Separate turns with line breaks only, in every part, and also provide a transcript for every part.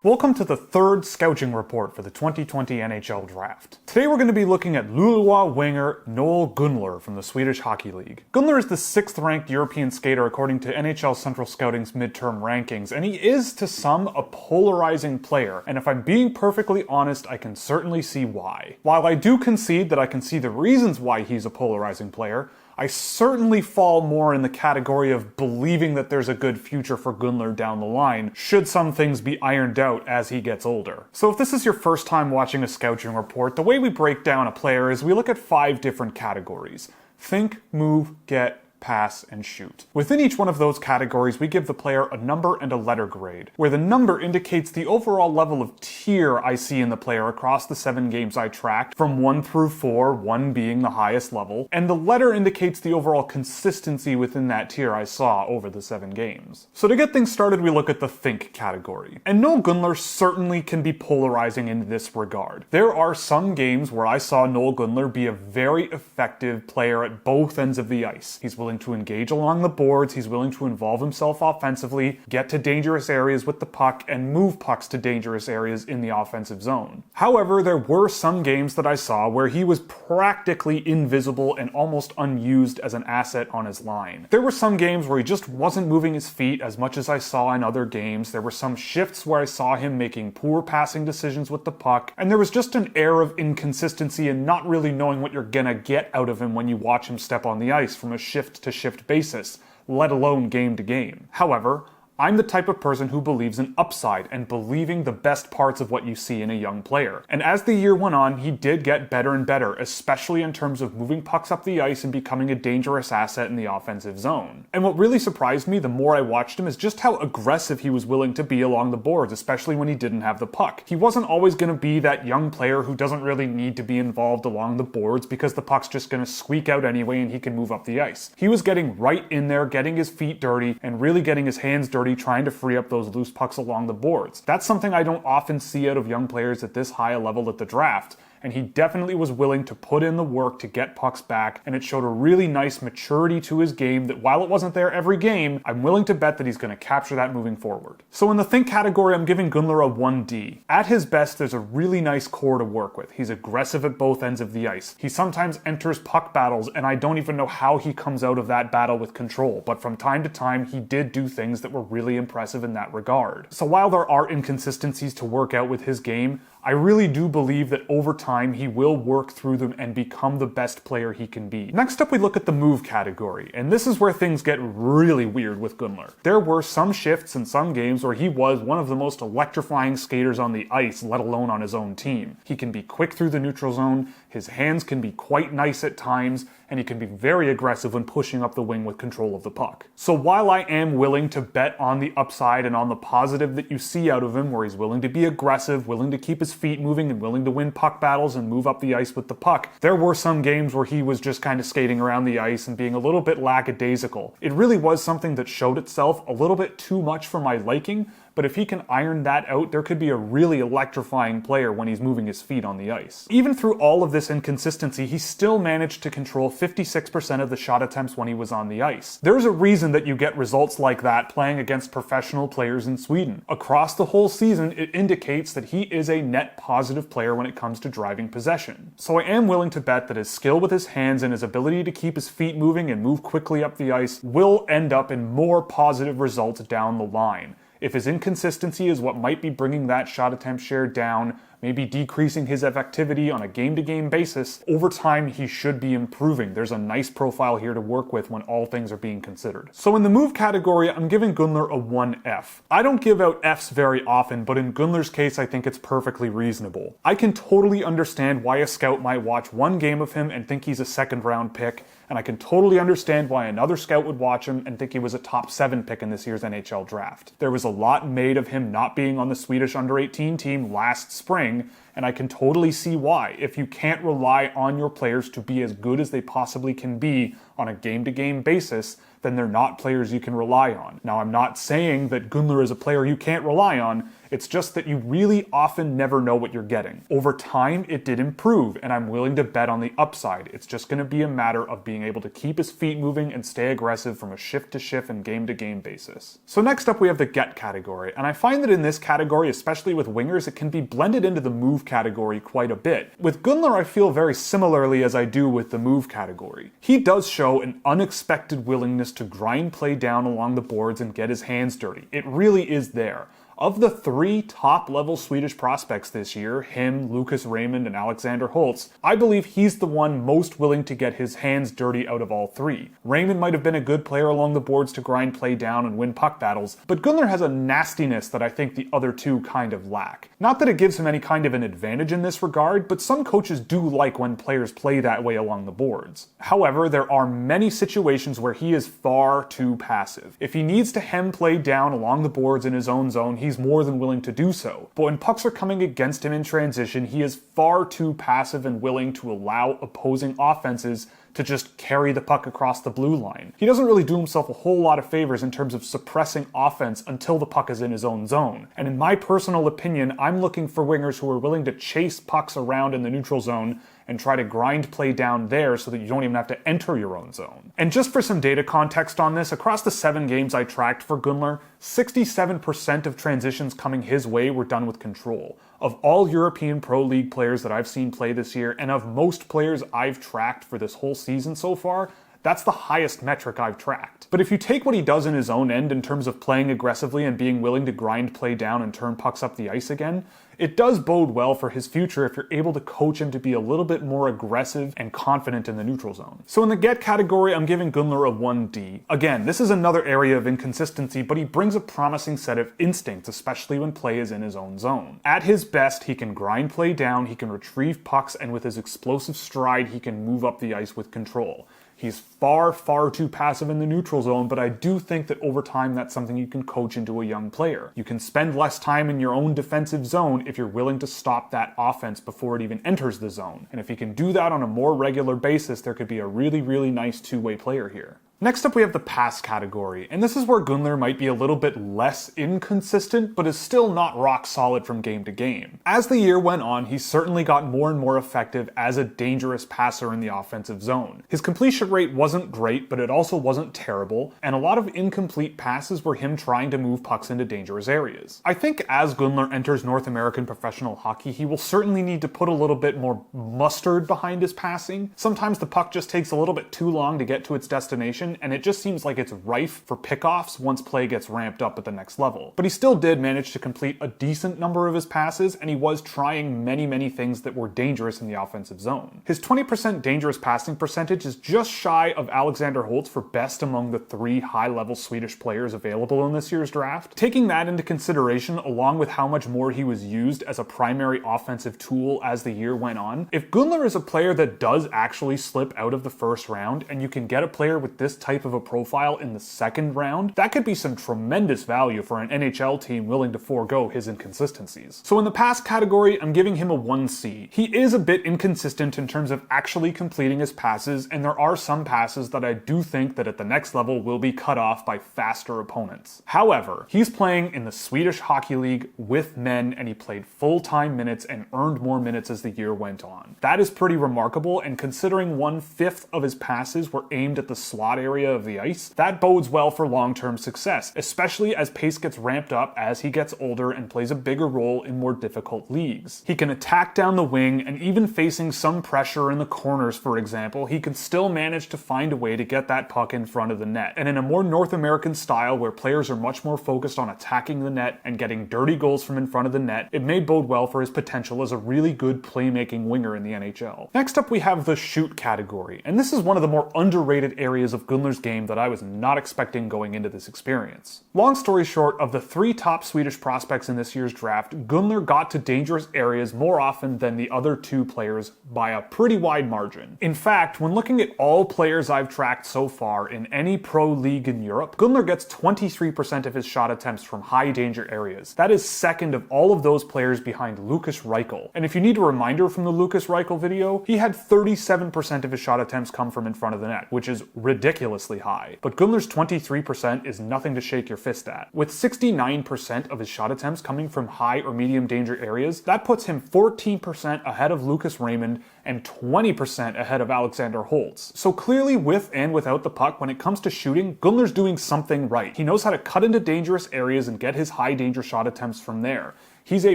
Welcome to the third Scouching Report for the 2020 NHL Draft. Today we're going to be looking at Luleå winger Noel Gunler from the Swedish Hockey League. Gunler is the 6th ranked European skater according to NHL Central Scouting's midterm rankings, and he is, to some, a polarizing player, and if I'm being perfectly honest, I can certainly see why. While I do concede that I can see the reasons why he's a polarizing player, I certainly fall more in the category of believing that there's a good future for Gunler down the line, should some things be ironed out as he gets older. So if this is your first time watching a Scouching Report, the way we break down a player is we look at 5 different categories: think, move, get, pass, and shoot. Within each one of those categories, we give the player a number and a letter grade, where the number indicates the overall level of tier I see in the player across the 7 games I tracked, from 1 through 4, 1 being the highest level, and the letter indicates the overall consistency within that tier I saw over the 7 games. So to get things started, we look at the think category. And Noel Gunler certainly can be polarizing in this regard. There are some games where I saw Noel Gunler be a very effective player at both ends of the ice. He's willing to engage along the boards, he's willing to involve himself offensively, get to dangerous areas with the puck, and move pucks to dangerous areas in the offensive zone. However, there were some games that I saw where he was practically invisible and almost unused as an asset on his line. There were some games where he just wasn't moving his feet as much as I saw in other games. There were some shifts where I saw him making poor passing decisions with the puck, and there was just an air of inconsistency and not really knowing what you're gonna get out of him when you watch him step on the ice from a shift-to-shift basis, let alone game to game. However, I'm the type of person who believes in upside and believing the best parts of what you see in a young player. And as the year went on, he did get better and better, especially in terms of moving pucks up the ice and becoming a dangerous asset in the offensive zone. And what really surprised me the more I watched him is just how aggressive he was willing to be along the boards, especially when he didn't have the puck. He wasn't always going to be that young player who doesn't really need to be involved along the boards because the puck's just going to squeak out anyway and he can move up the ice. He was getting right in there, getting his feet dirty, and really getting his hands dirty trying to free up those loose pucks along the boards. That's something I don't often see out of young players at this high a level at the draft, and he definitely was willing to put in the work to get pucks back, and it showed a really nice maturity to his game that while it wasn't there every game, I'm willing to bet that he's going to capture that moving forward. So in the think category, I'm giving Gunler a 1D. At his best, there's a really nice core to work with. He's aggressive at both ends of the ice. He sometimes enters puck battles, and I don't even know how he comes out of that battle with control, but from time to time, he did do things that were really impressive in that regard. So while there are inconsistencies to work out with his game, I really do believe that over time he will work through them and become the best player he can be. Next up, we look at the move category, and this is where things get really weird with Gunler. There were some shifts in some games where he was one of the most electrifying skaters on the ice, let alone on his own team. He can be quick through the neutral zone, his hands can be quite nice at times, and he can be very aggressive when pushing up the wing with control of the puck. So while I am willing to bet on the upside and on the positive that you see out of him, where he's willing to be aggressive, willing to keep his feet moving, and willing to win puck battles and move up the ice with the puck, there were some games where he was just kind of skating around the ice and being a little bit lackadaisical. It really was something that showed itself a little bit too much for my liking, but if he can iron that out, there could be a really electrifying player when he's moving his feet on the ice. Even through all of this inconsistency, he still managed to control 56% of the shot attempts when he was on the ice. There's a reason that you get results like that playing against professional players in Sweden. Across the whole season, it indicates that he is a net positive player when it comes to driving possession. So I am willing to bet that his skill with his hands and his ability to keep his feet moving and move quickly up the ice will end up in more positive results down the line. If his inconsistency is what might be bringing that shot attempt share down, maybe decreasing his effectivity on a game-to-game basis, over time he should be improving. There's a nice profile here to work with when all things are being considered. So in the move category, I'm giving Gunler a 1F. I don't give out Fs very often, but in Gunler's case, I think it's perfectly reasonable. I can totally understand why a scout might watch one game of him and think he's a second-round pick, and I can totally understand why another scout would watch him and think he was a top 7 pick in this year's NHL draft. There was a lot made of him not being on the Swedish under-18 team last spring, and I can totally see why. If you can't rely on your players to be as good as they possibly can be on a game-to-game basis, then they're not players you can rely on. Now, I'm not saying that Gunler is a player you can't rely on. It's just that you really often never know what you're getting. Over time, it did improve, and I'm willing to bet on the upside. It's just going to be a matter of being able to keep his feet moving and stay aggressive from a shift-to-shift and game-to-game basis. So next up we have the get category, and I find that in this category, especially with wingers, it can be blended into the move category quite a bit. With Gunler, I feel very similarly as I do with the move category. He does show an unexpected willingness to grind play down along the boards and get his hands dirty. It really is there. Of the 3 top-level Swedish prospects this year, him, Lucas Raymond, and Alexander Holtz, I believe he's the one most willing to get his hands dirty out of all 3. Raymond might have been a good player along the boards to grind play down and win puck battles, but Gunler has a nastiness that I think the other 2 kind of lack. Not that it gives him any kind of an advantage in this regard, but some coaches do like when players play that way along the boards. However, there are many situations where he is far too passive. If he needs to hem play down along the boards in his own zone, he's more than willing to do so. But when pucks are coming against him in transition, he is far too passive and willing to allow opposing offenses to just carry the puck across the blue line. He doesn't really do himself a whole lot of favors in terms of suppressing offense until the puck is in his own zone. And in my personal opinion, I'm looking for wingers who are willing to chase pucks around in the neutral zone and try to grind play down there so that you don't even have to enter your own zone. And just for some data context on this, across the 7 games I tracked for Gunler, 67% of transitions coming his way were done with control. Of all European Pro League players that I've seen play this year, and of most players I've tracked for this whole season so far, that's the highest metric I've tracked. But if you take what he does in his own end in terms of playing aggressively and being willing to grind play down and turn pucks up the ice again, it does bode well for his future if you're able to coach him to be a little bit more aggressive and confident in the neutral zone. So in the get category, I'm giving Gunler a 1D. Again, this is another area of inconsistency, but he brings a promising set of instincts, especially when play is in his own zone. At his best, he can grind play down, he can retrieve pucks, and with his explosive stride, he can move up the ice with control. He's far, far too passive in the neutral zone, but I do think that over time that's something you can coach into a young player. You can spend less time in your own defensive zone if you're willing to stop that offense before it even enters the zone. And if he can do that on a more regular basis, there could be a really, really nice two-way player here. Next up we have the pass category, and this is where Gunler might be a little bit less inconsistent, but is still not rock solid from game to game. As the year went on, he certainly got more and more effective as a dangerous passer in the offensive zone. His completion rate wasn't great, but it also wasn't terrible, and a lot of incomplete passes were him trying to move pucks into dangerous areas. I think as Gunler enters North American professional hockey, he will certainly need to put a little bit more mustard behind his passing. Sometimes the puck just takes a little bit too long to get to its destination, and it just seems like it's rife for pickoffs once play gets ramped up at the next level. But he still did manage to complete a decent number of his passes, and he was trying many things that were dangerous in the offensive zone. His 20% dangerous passing percentage is just shy of Alexander Holtz for best among the 3 high-level Swedish players available in this year's draft. Taking that into consideration, along with how much more he was used as a primary offensive tool as the year went on, if Gunler is a player that does actually slip out of the first round, and you can get a player with this type of a profile in the second round, that could be some tremendous value for an NHL team willing to forego his inconsistencies. So in the pass category, I'm giving him a 1C. He is a bit inconsistent in terms of actually completing his passes, and there are some passes that I do think that at the next level will be cut off by faster opponents. However, he's playing in the Swedish Hockey League with men, and he played full-time minutes and earned more minutes as the year went on. That is pretty remarkable, and considering 1/5 of his passes were aimed at the slot area of the ice, that bodes well for long-term success, especially as pace gets ramped up as he gets older and plays a bigger role in more difficult leagues. He can attack down the wing, and even facing some pressure in the corners, for example, he can still manage to find a way to get that puck in front of the net. And in a more North American style where players are much more focused on attacking the net and getting dirty goals from in front of the net, it may bode well for his potential as a really good playmaking winger in the NHL. Next up we have the shoot category, and this is one of the more underrated areas of Gunler's game that I was not expecting going into this experience. Long story short, of the 3 top Swedish prospects in this year's draft, Gunler got to dangerous areas more often than the other 2 players by a pretty wide margin. In fact, when looking at all players I've tracked so far in any pro league in Europe, Gunler gets 23% of his shot attempts from high danger areas. That is second of all of those players behind Lukas Reichel. And if you need a reminder from the Lukas Reichel video, he had 37% of his shot attempts come from in front of the net, which is ridiculous ridiculously high, but Gunler's 23% is nothing to shake your fist at. With 69% of his shot attempts coming from high or medium danger areas, that puts him 14% ahead of Lucas Raymond and 20% ahead of Alexander Holtz. So clearly, with and without the puck, when it comes to shooting, Gunler's doing something right. He knows how to cut into dangerous areas and get his high danger shot attempts from there. He's a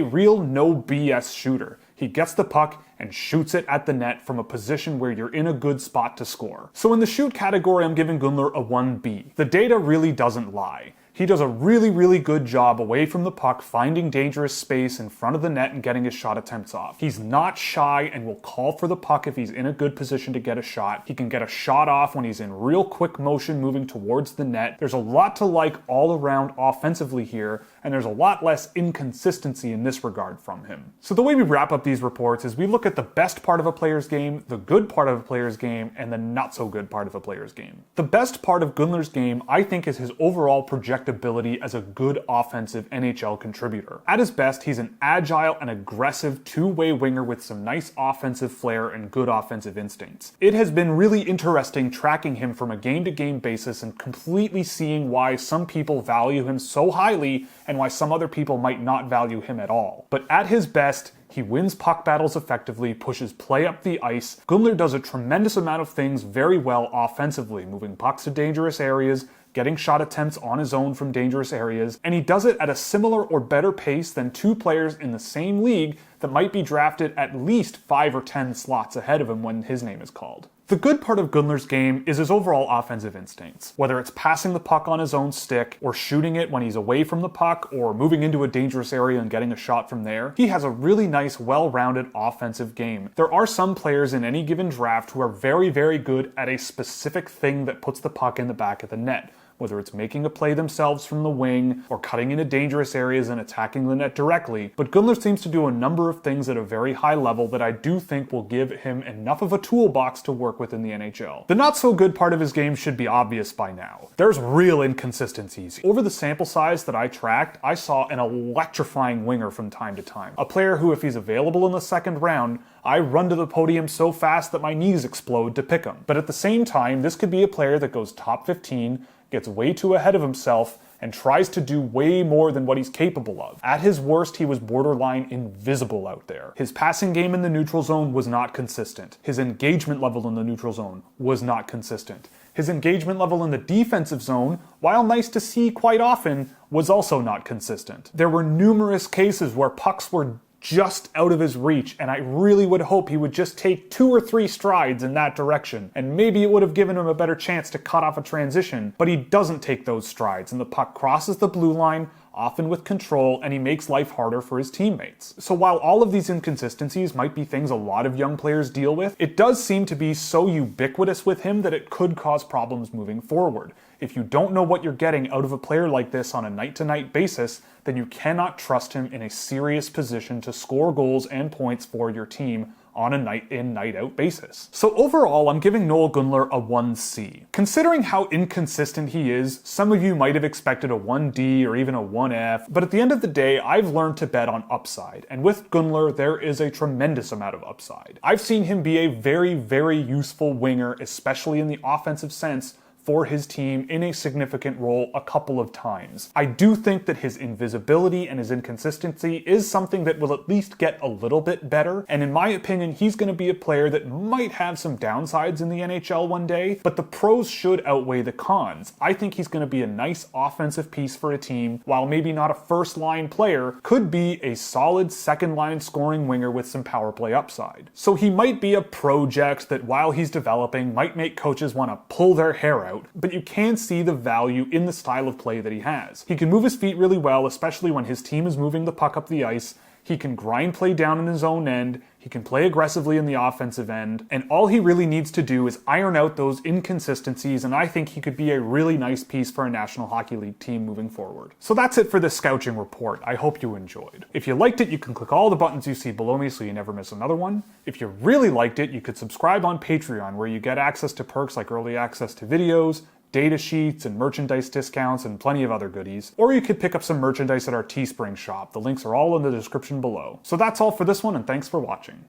real no BS shooter. He gets the puck and shoots it at the net from a position where you're in a good spot to score. So in the shoot category, I'm giving Gunler a 1B. The data really doesn't lie. He does a really good job away from the puck, finding dangerous space in front of the net and getting his shot attempts off. He's not shy and will call for the puck if he's in a good position to get a shot. He can get a shot off when he's in real quick motion moving towards the net. There's a lot to like all around offensively here, and there's a lot less inconsistency in this regard from him. So the way we wrap up these reports is we look at the best part of a player's game, the good part of a player's game, and the not so good part of a player's game. The best part of Gunler's game, I think, is his overall projectability as a good offensive NHL contributor. At his best, he's an agile and aggressive two-way winger with some nice offensive flair and good offensive instincts. It has been really interesting tracking him from a game-to-game basis and completely seeing why some people value him so highly and why some other people might not value him at all. But at his best, he wins puck battles effectively, pushes play up the ice. Gunler does a tremendous amount of things very well offensively, moving pucks to dangerous areas, getting shot attempts on his own from dangerous areas, and he does it at a similar or better pace than two players in the same league that might be drafted at least 5 or 10 slots ahead of him when his name is called. The good part of Gunler's game is his overall offensive instincts. Whether it's passing the puck on his own stick, or shooting it when he's away from the puck, or moving into a dangerous area and getting a shot from there, he has a really nice, well-rounded offensive game. There are some players in any given draft who are very good at a specific thing that puts the puck in the back of the net. Whether it's making a play themselves from the wing, or cutting into dangerous areas and attacking the net directly, but Gunler seems to do a number of things at a very high level that I do think will give him enough of a toolbox to work with in the NHL. The not so good part of his game should be obvious by now. There's real inconsistencies. Over the sample size that I tracked, I saw an electrifying winger from time to time. A player who, if he's available in the second round, I run to the podium so fast that my knees explode to pick him. But at the same time, this could be a player that goes top 15, gets way too ahead of himself, and tries to do way more than what he's capable of. At his worst, he was borderline invisible out there. His passing game in the neutral zone was not consistent. His engagement level in the neutral zone was not consistent. His engagement level in the defensive zone, while nice to see quite often, was also not consistent. There were numerous cases where pucks were just out of his reach, and I really would hope he would just take 2 or 3 strides in that direction, and maybe it would have given him a better chance to cut off a transition, but he doesn't take those strides, and the puck crosses the blue line, often with control, and he makes life harder for his teammates. So while all of these inconsistencies might be things a lot of young players deal with, it does seem to be so ubiquitous with him that it could cause problems moving forward. If you don't know what you're getting out of a player like this on a night-to-night basis, then you cannot trust him in a serious position to score goals and points for your team on a night-in, night-out basis. So overall, I'm giving Noel Gunler a 1C. Considering how inconsistent he is, some of you might have expected a 1D or even a 1F, but at the end of the day, I've learned to bet on upside, and with Gunler, there is a tremendous amount of upside. I've seen him be a very useful winger, especially in the offensive sense, for his team in a significant role a couple of times. I do think that his invisibility and his inconsistency is something that will at least get a little bit better, and in my opinion, he's going to be a player that might have some downsides in the NHL one day, but the pros should outweigh the cons. I think he's going to be a nice offensive piece for a team, while maybe not a first-line player, could be a solid second-line scoring winger with some power play upside. So he might be a project that while he's developing might make coaches want to pull their hair out, but you can see the value in the style of play that he has. He can move his feet really well, especially when his team is moving the puck up the ice. He can grind play down in his own end, he can play aggressively in the offensive end, and all he really needs to do is iron out those inconsistencies, and I think he could be a really nice piece for a National Hockey League team moving forward. So that's it for this Scouching Report. I hope you enjoyed. If you liked it, you can click all the buttons you see below me so you never miss another one. If you really liked it, you could subscribe on Patreon, where you get access to perks like early access to videos, data sheets, and merchandise discounts, and plenty of other goodies. Or you could pick up some merchandise at our Teespring shop. The links are all in the description below. So that's all for this one, and thanks for watching.